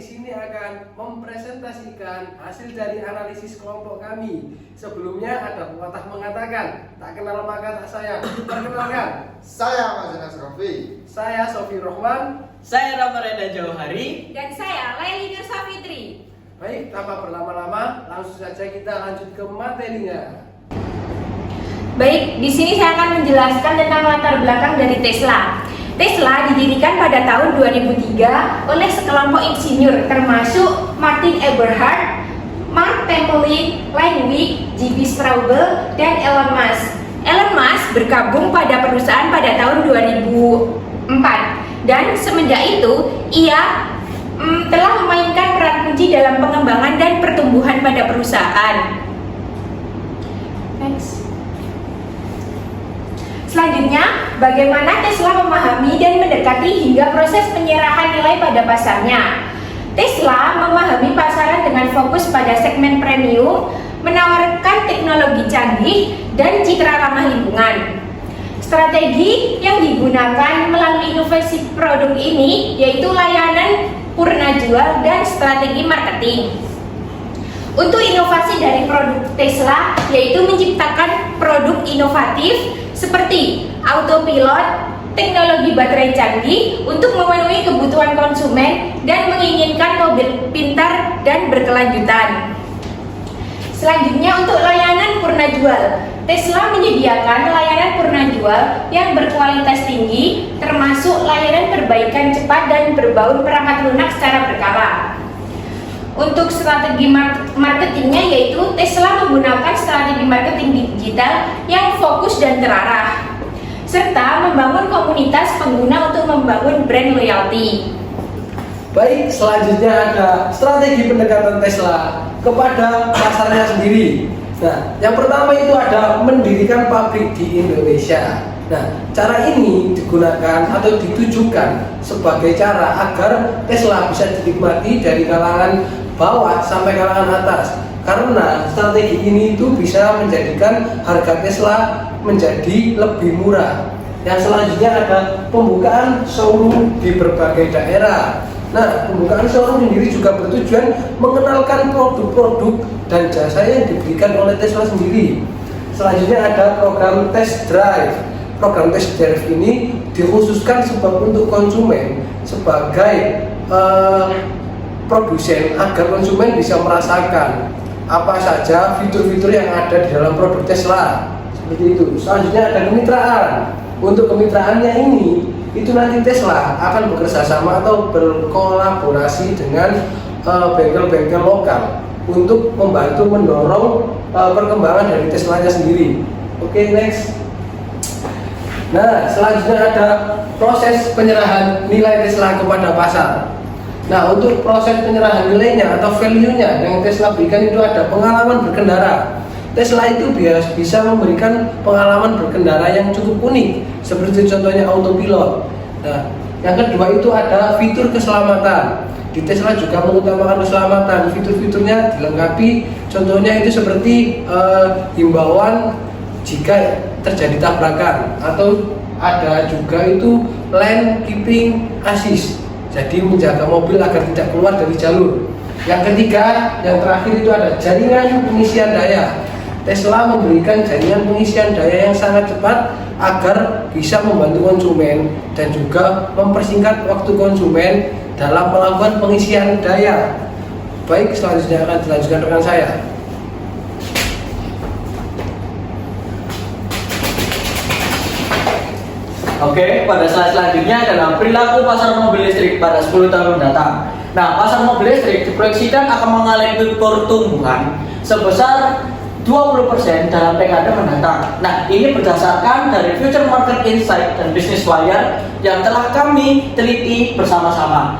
sini akan mempresentasikan hasil dari analisis kelompok kami. Sebelumnya ada pepatah mengatakan, tak kenal maka tak sayang. Perkenalkan, Saya Mas Jonas Rofi. saya Sofi Rohman. Saya Ramareda Jauhari. Dan saya Laili Nursa Fitri. Baik, tanpa berlama-lama, langsung saja kita lanjut ke materinya. Baik, di sini saya akan menjelaskan tentang latar belakang dari Tesla. Tesla didirikan pada tahun 2003 oleh sekelompok insinyur termasuk Martin Eberhard, Mark Templin, Ludwig J.B. Straubel, dan Elon Musk. Elon Musk bergabung pada perusahaan pada tahun 2004 dan semenjak itu ia telah memainkan peran kunci dalam pengembangan dan pertumbuhan pada perusahaan. Next. Selanjutnya, bagaimana Tesla memahami dan mendekati hingga proses penyerahan nilai pada pasarnya. Tesla memahami pasaran dengan fokus pada segmen premium, menawarkan teknologi canggih dan citra ramah lingkungan. Strategi yang digunakan melalui inovasi produk ini yaitu layanan purna jual dan strategi marketing. Untuk inovasi dari produk Tesla yaitu menciptakan produk inovatif seperti autopilot, teknologi baterai canggih untuk memenuhi kebutuhan konsumen dan menginginkan mobil pintar dan berkelanjutan. Selanjutnya untuk layanan purna jual, Tesla menyediakan layanan purna jual yang berkualitas tinggi termasuk layanan perbaikan cepat dan berbaut perangkat lunak secara berkala. Untuk strategi marketingnya yaitu Tesla menggunakan strategi marketing digital yang fokus dan terarah serta membangun komunitas pengguna untuk membangun brand loyalty. Baik, selanjutnya ada strategi pendekatan Tesla kepada pasarnya sendiri. Nah, yang pertama itu ada mendirikan pabrik di Indonesia. Nah, cara ini digunakan atau ditujukan sebagai cara agar Tesla bisa dinikmati dari kalangan bawah sampai kalangan atas. Karena strategi ini itu bisa menjadikan harga Tesla menjadi lebih murah. Yang selanjutnya ada pembukaan showroom di berbagai daerah. Nah, pembukaan showroom sendiri juga bertujuan mengenalkan produk-produk dan jasa yang diberikan oleh Tesla sendiri. Selanjutnya ada program test drive. Program test drive ini dikhususkan untuk konsumen sebagai produsen agar konsumen bisa merasakan apa saja fitur-fitur yang ada di dalam produk Tesla. Seperti itu. Selanjutnya ada kemitraan. Untuk kemitraannya ini itu nanti Tesla akan bekerja sama atau berkolaborasi dengan bengkel-bengkel lokal untuk membantu mendorong perkembangan dari Teslanya sendiri. Oke, next. Nah, selanjutnya ada proses penyerahan nilai Tesla kepada pasar. Nah, untuk proses penyerahan nilainya atau value-nya yang Tesla berikan itu ada pengalaman berkendara. Tesla itu bisa memberikan pengalaman berkendara yang cukup unik, seperti contohnya autopilot. Nah, yang kedua itu ada fitur keselamatan. Di Tesla juga mengutamakan keselamatan. Fitur-fiturnya dilengkapi, contohnya itu seperti himbauan jika terjadi tabrakan, atau ada juga itu lane keeping assist. Jadi menjaga mobil agar tidak keluar dari jalur. Yang ketiga, yang terakhir itu ada jaringan pengisian daya. Tesla memberikan jaringan pengisian daya yang sangat cepat agar bisa membantu konsumen dan juga mempersingkat waktu konsumen dalam melakukan pengisian daya. Baik, selanjutnya akan dilanjutkan rekan saya. Oke, pada slide selanjutnya adalah perilaku pasar mobil listrik pada 10 tahun mendatang. Nah, pasar mobil listrik diproyeksikan akan mengalami pertumbuhan sebesar 20% dalam dekade mendatang. Nah, ini berdasarkan dari Future Market Insight dan Business Wire yang telah kami teliti bersama-sama.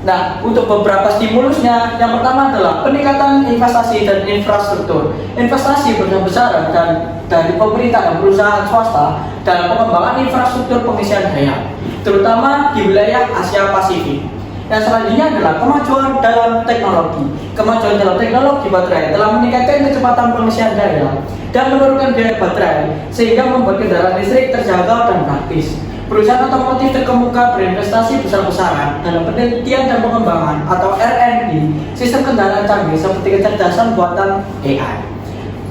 Nah, untuk beberapa stimulusnya, yang pertama adalah peningkatan investasi dan infrastruktur. Investasi besar-besaran dan dari pemerintah dan perusahaan swasta dalam pengembangan infrastruktur pengisian daya, terutama di wilayah Asia Pasifik. Yang selanjutnya adalah kemajuan dalam teknologi. Kemajuan dalam teknologi baterai telah meningkatkan kecepatan pengisian daya dan menurunkan biaya baterai sehingga membuat kendaraan listrik terjangkau dan praktis. Perusahaan otomotif terkemuka berinvestasi besar-besaran dalam penelitian dan pengembangan atau R&D sistem kendaraan canggih seperti kecerdasan buatan AI.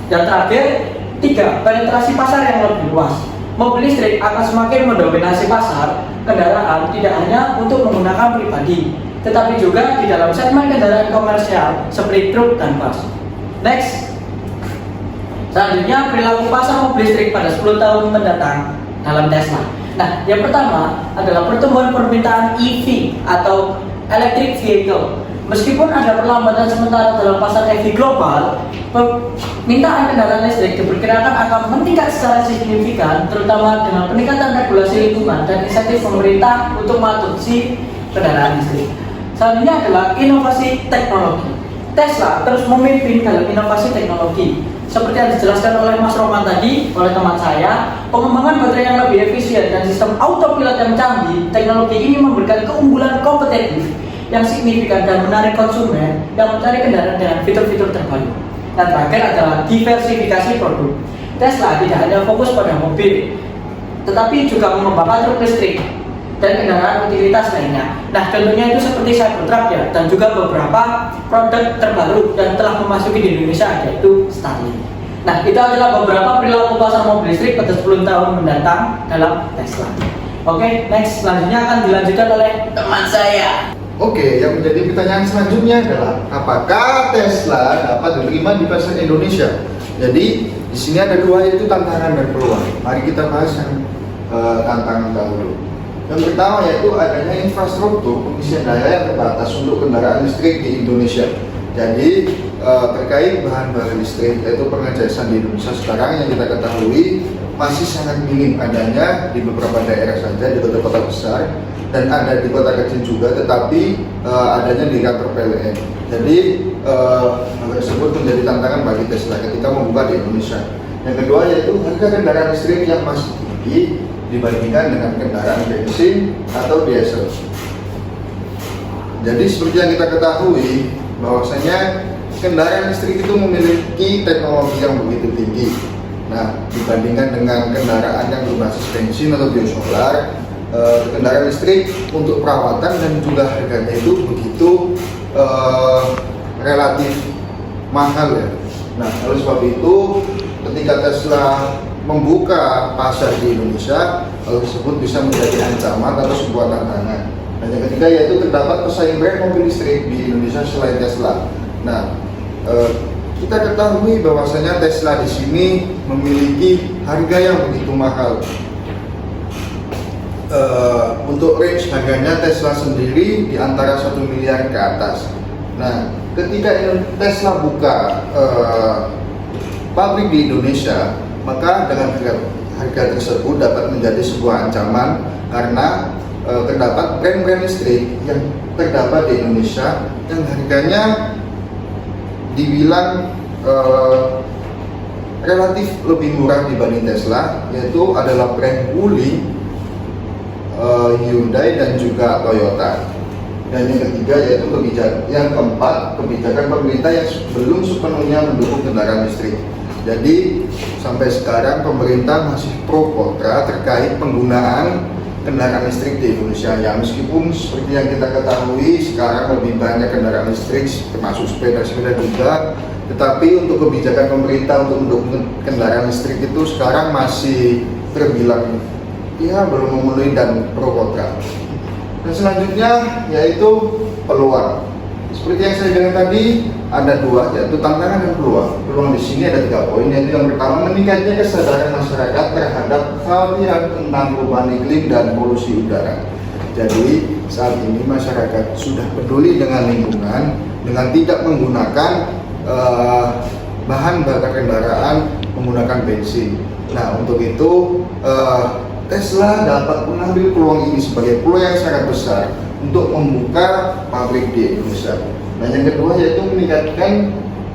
Dan terakhir, 3. Penetrasi pasar yang lebih luas. Mobil listrik akan semakin mendominasi pasar kendaraan tidak hanya untuk menggunakan pribadi, tetapi juga di dalam segmen kendaraan komersial seperti truk dan bus. Next. Selanjutnya, perilaku pasar mobil listrik pada 10 tahun mendatang dalam Tesla. Nah, yang pertama adalah pertumbuhan permintaan EV atau electric vehicle. Meskipun ada perlambatan sementara dalam pasar EV global, permintaan kendaraan listrik diperkirakan akan meningkat secara signifikan, terutama dengan peningkatan regulasi lingkungan dan insentif pemerintah untuk mengadopsi kendaraan listrik. Selanjutnya adalah inovasi teknologi. Tesla terus memimpin dalam inovasi teknologi. Seperti yang dijelaskan oleh Mas Roman tadi, oleh teman saya, pengembangan baterai yang lebih efisien dan sistem autopilot yang canggih, teknologi ini memberikan keunggulan kompetitif yang signifikan dan menarik konsumen yang mencari kendaraan dengan fitur-fitur terbaru. Dan terakhir adalah diversifikasi produk. Tesla tidak hanya fokus pada mobil, tetapi juga mengembangkan truk listrik dan kendaraan utilitas lainnya. Nah, contohnya itu seperti Cybertruck ya, dan juga beberapa produk terbaru yang telah memasuki di Indonesia, yaitu Starlink. Nah, itu adalah beberapa perilaku pasar mobil listrik pada 10 tahun mendatang dalam Tesla. Oke, next, selanjutnya akan dilanjutkan oleh teman saya. Oke, yang menjadi pertanyaan selanjutnya adalah apakah Tesla dapat diterima di pasar Indonesia? Jadi di sini ada dua, yaitu tantangan dan peluang. Mari kita bahas yang tantangan dahulu. Yang pertama yaitu adanya infrastruktur pengisian daya yang terbatas untuk kendaraan listrik di Indonesia. Jadi terkait bahan bakar listrik, yaitu pengecasan di Indonesia sekarang yang kita ketahui masih sangat minim adanya di beberapa daerah saja, di kota-kota besar, dan ada di kota kecil juga, tetapi adanya di kantor PLN. Jadi hal tersebut menjadi tantangan bagi Tesla ketika membuka di Indonesia. Yang kedua yaitu harga kendaraan listrik yang masih tinggi dibandingkan dengan kendaraan bensin atau diesel. Jadi seperti yang kita ketahui bahwasanya kendaraan listrik itu memiliki teknologi yang begitu tinggi. Nah, dibandingkan dengan kendaraan yang berbasis bensin atau biosolar, kendaraan listrik untuk perawatan dan juga harganya itu begitu relatif mahal ya. Nah, oleh sebab itu ketika Tesla membuka pasar di Indonesia, hal tersebut bisa menjadi ancaman atau sebuah tantangan. Dan yang ketiga yaitu terdapat pesaing brand mobil listrik di Indonesia selain Tesla. Nah, kita ketahui bahwasanya Tesla di sini memiliki harga yang begitu mahal. Untuk range harganya Tesla sendiri di antara 1 miliar ke atas. Nah, ketika Tesla buka pabrik di Indonesia, maka dengan harga tersebut dapat menjadi sebuah ancaman karena terdapat brand-brand listrik yang terdapat di Indonesia yang harganya dibilang relatif lebih murah dibanding Tesla, yaitu adalah brand Wuling, Hyundai dan juga Toyota. Dan yang ketiga yaitu yang keempat, kebijakan pemerintah yang belum sepenuhnya mendukung kendaraan listrik. Jadi sampai sekarang pemerintah masih pro kontra terkait penggunaan kendaraan listrik di Indonesia ya, meskipun seperti yang kita ketahui sekarang lebih banyak kendaraan listrik termasuk sepeda-sepeda juga, tetapi untuk kebijakan pemerintah untuk mendukung kendaraan listrik itu sekarang masih terbilang ya belum memenuhi dan pro kontra. Dan selanjutnya yaitu peluang. Seperti yang saya bilang tadi, ada dua, yaitu tantangan dan peluang. Peluang di sini ada 3 poin, yaitu yang pertama meningkatnya kesadaran masyarakat terhadap kekhawatiran tentang perubahan iklim dan polusi udara. Jadi saat ini masyarakat sudah peduli dengan lingkungan dengan tidak menggunakan bahan bakar kendaraan menggunakan bensin. Nah, untuk itu Tesla dapat mengambil peluang ini sebagai peluang yang sangat besar untuk membuka pabrik di Indonesia. Dan yang kedua yaitu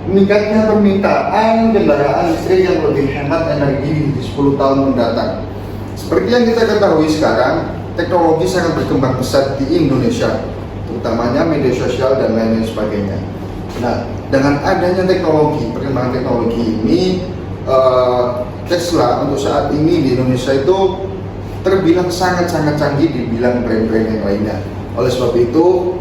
meningkatnya permintaan kendaraan listrik yang lebih hemat energi di 10 tahun mendatang. Seperti yang kita ketahui sekarang, teknologi sangat berkembang pesat di Indonesia, terutamanya media sosial dan lain-lain sebagainya. Nah, dengan adanya perkembangan teknologi ini, Tesla untuk saat ini di Indonesia itu terbilang sangat-sangat canggih dibilang brand-brand yang lainnya. Oleh sebab itu,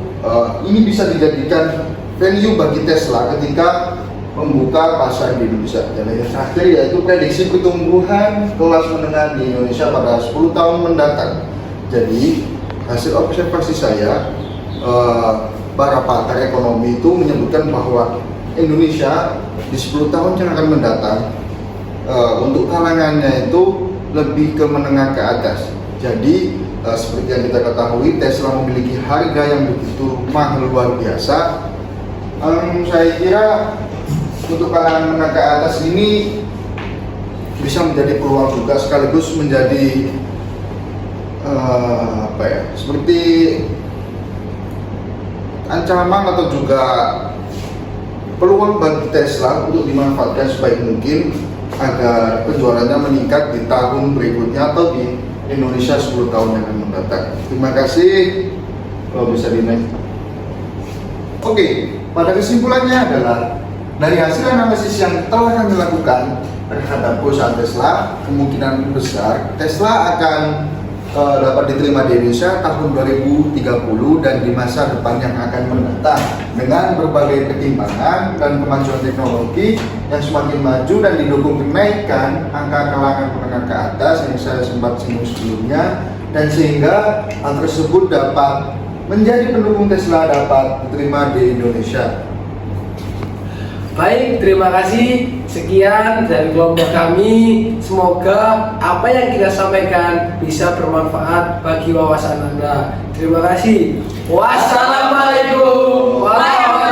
ini bisa dijadikan value bagi Tesla ketika membuka pasar di Indonesia. Dan yang terakhir yaitu prediksi pertumbuhan kelas menengah di Indonesia pada 10 tahun mendatang. Jadi hasil observasi saya, para pakar ekonomi itu menyebutkan bahwa Indonesia di 10 tahun yang akan mendatang untuk kalangannya itu lebih ke menengah ke atas. Jadi seperti yang kita ketahui, Tesla memiliki harga yang begitu mahal luar biasa. Saya kira untuk kalangan menengah ke atas ini bisa menjadi peluang juga, sekaligus menjadi seperti ancaman atau juga peluang bagi Tesla untuk dimanfaatkan sebaik mungkin agar penjualannya meningkat di tahun berikutnya atau di Indonesia 10 tahun yang akan mendatang. Terima kasih. Kalau bisa dinaik. Oke, pada kesimpulannya adalah dari hasil analisis yang telah kami lakukan terhadap perusahaan Tesla, kemungkinan besar Tesla akan dapat diterima di Indonesia tahun 2030 dan di masa depan yang akan mendatang dengan berbagai pertimbangan dan kemajuan teknologi yang semakin maju dan didukung kenaikan angka kalangan menengah ke atas yang saya sempat singgung sebelumnya, dan sehingga hal tersebut dapat menjadi pendukung Tesla dapat diterima di Indonesia. Baik, terima kasih. Sekian dari kelompok kami. Semoga apa yang kita sampaikan bisa bermanfaat bagi wawasan Anda. Terima kasih. Wassalamualaikum warahmatullahi wabarakatuh.